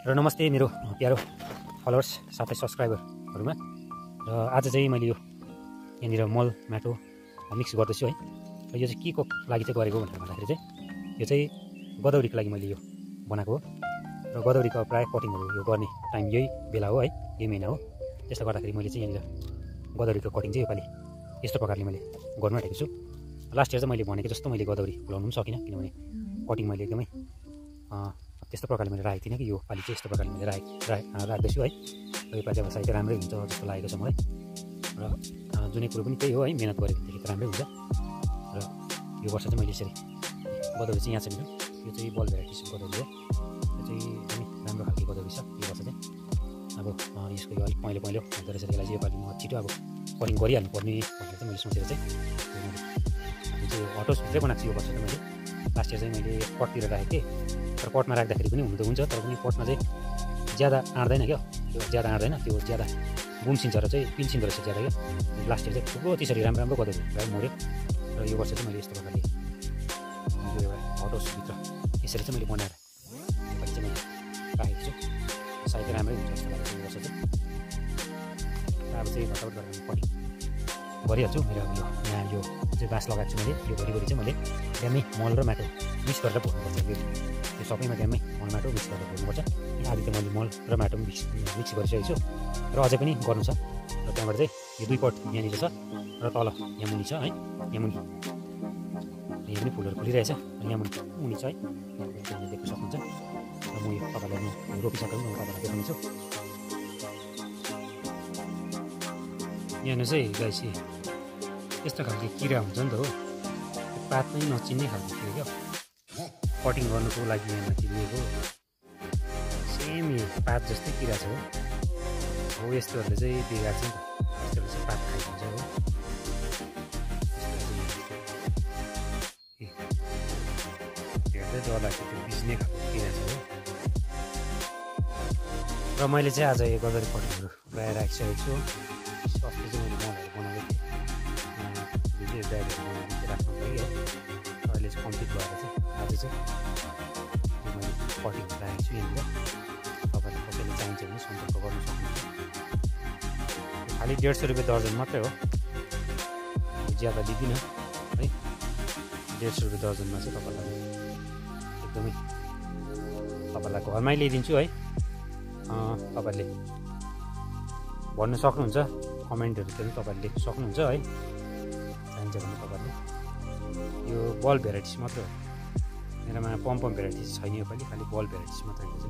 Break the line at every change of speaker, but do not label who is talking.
र नमस्ते मेरो प्यारो फलोवर्स साथै सब्सक्राइबरहरुमा। र आज चाहिँ मैले यो यहाँनिर मल माटो मिक्स गर्दैछु है। र यो चाहिँ के को लागि चाहिँ गरेको भनेर भन्दाखेरि चाहिँ यो चाहिँ गदौरीको लागि मैले यो बनाएको हो। र गदौरीको प्राय कटिङहरु यो गर्ने टाइम यही बेला हो है, यही महिना हो। त्यसले गर्दाखेरि मैले चाहिँ यहाँनिर गदौरीको कटिङ चाहिँ योपालि यस्तो प्रकारले मैले गर्न आँटेको छु। लास्ट इयर चाहिँ मैले भनेको जस्तो मैले गदौरी फुलाउनु पनि सकिनँ, किनभने कटिङ मैले एकदमै त्यस्तो प्रकारले मैले राखेको थिइनँ कि यो पालि चाहिँ यस्तो प्रकारले मैले राख्दैछु है। र यो पालि अब सायद राम्रै हुन्छ जस्तो लागेको छ मलाई। र जुनै कुरो पनि त्यही हो है, मेहनत गरेको देखि त राम्रै हुन्छ। र यो वर्ष चाहिँ मैले यसरी गदौरी चाहिँ यहाँ छ मेरो, यो चाहिँ बल भेराइटिस गदौरी हो। यो चाहिँ एकदमै राम्रो खालको गदौरी छ यो वर्ष चाहिँ। अब यसको यो अलिक पहेँलो हुँदो रहेछ, यसलाई चाहिँ योपालि म छिटो अब कटिङ गरिहाल्नु पर्ने भनेर चाहिँ मैले सोचेर चाहिँ यो चाहिँ हटोसभित्रै बनाएको छु यो वर्ष चाहिँ मैले। लास्ट इयर चाहिँ मैले पटतिर राखेको थिएँ, तर पटमा राख्दाखेरि पनि हुनु त हुन्छ, तर पनि पटमा चाहिँ ज्यादा आँट्दैन क्या, त्यो ज्यादा आँट्दैन, त्यो ज्यादा गुम्सिन्छ र चाहिँ पिल्सिँदो रहेछ ज्यादा क्या। लास्ट इयर चाहिँ थुप्रो त्यसरी राम्रो गदौरी प्रायः मऱ्यो। र यो वर्ष चाहिँ मैले यस्तो प्रकारले यो एउटा हटोसभित्र यसरी चाहिँ मैले बनाएर योपालि चाहिँ मैले राखेको छु। सायद राम्रै हुन्छ जस्तो लाग्छ यो वर्ष चाहिँ। अब चाहिँ फटाफट गरेर कटिङ गरिहाल्छु। मेरो अब यो यहाँ यो चाहिँ बाँस लगाएको छु मैले, यो घरिघरि चाहिँ मैले ड्याम्मै मल र माटो मिक्स गरेर भर्नुपर्छ। यो सबैमा ड्याम्मै मल माटो मिक्स गरेर भर्नुपर्छ। यहाँ आदि त मैले मल र माटो मिक्स गरिसकेको छु र अझै पनि गर्नु छ। र त्यहाँबाट चाहिँ यो 2 पट यहाँनिर छ र तल यहाँ मुनि छ है, यहाँ मुनि यहाँ पनि फुलहरू फुलिरहेछ, र यहाँ मुनि छ है, त्यहाँनिर देख्न सक्नुहुन्छ। र म यो तपाईँलाई रोपिसकेर म तपाईँलाई देखाउनेछु। यहाँ चाहिँ गाइस यस्तो खालको किरा हुन्छ नि त हो, पात पनि नचिन्ने खालको थियो क्या। कटिङ गर्नुको लागि यहाँ माथि लिएको सेम यो पात जस्तै किरा छ हो। यस्तोहरूले चाहिँ बिगार्छ नि त, यस्तोहरूले चाहिँ पात खाइदिन्छ हो। हेर्दै डर लाग्छ, त्यो बिज्ने खालको किरा छ हो। र मैले चाहिँ आज यो गदौरी कटिङहरू प्रायः राखिसकेको छु। अस्ति चाहिँ मैले मलहरू बनाउँदै थिएँ, यो ब्यागहरू बनाउँदै थिएँ राख्नुको लागि है। अहिले चाहिँ कम्प्लिट भएर चाहिँ आज चाहिँ मैले कटिङ राखेको छु यहाँनिर। तपाईँलाई कसैले चाहिन्छ भने सम्पर्क गर्नु सक्नुहुन्छ। खालि 150 रुपियाँ दर्जन मात्रै हो, ज्यादा लिँदिनँ है। 150 रुपियाँ दर्जनमा चाहिँ तपाईँलाई एकदमै तपाईँलाई घरमै ल्याइदिन्छु है। तपाईँले भन्नु सक्नुहुन्छ, कमेन्टहरूतिर पनि तपाईँले लेख्नु सक्नुहुन्छ है। चाहिन्छ भने तपाईँले यो बल भेराइटिस मात्रै हो मेरोमा, पम्पम भेराइटिस छैन योपालि, खालि बल भेराइटिस मात्रै हुन्छ।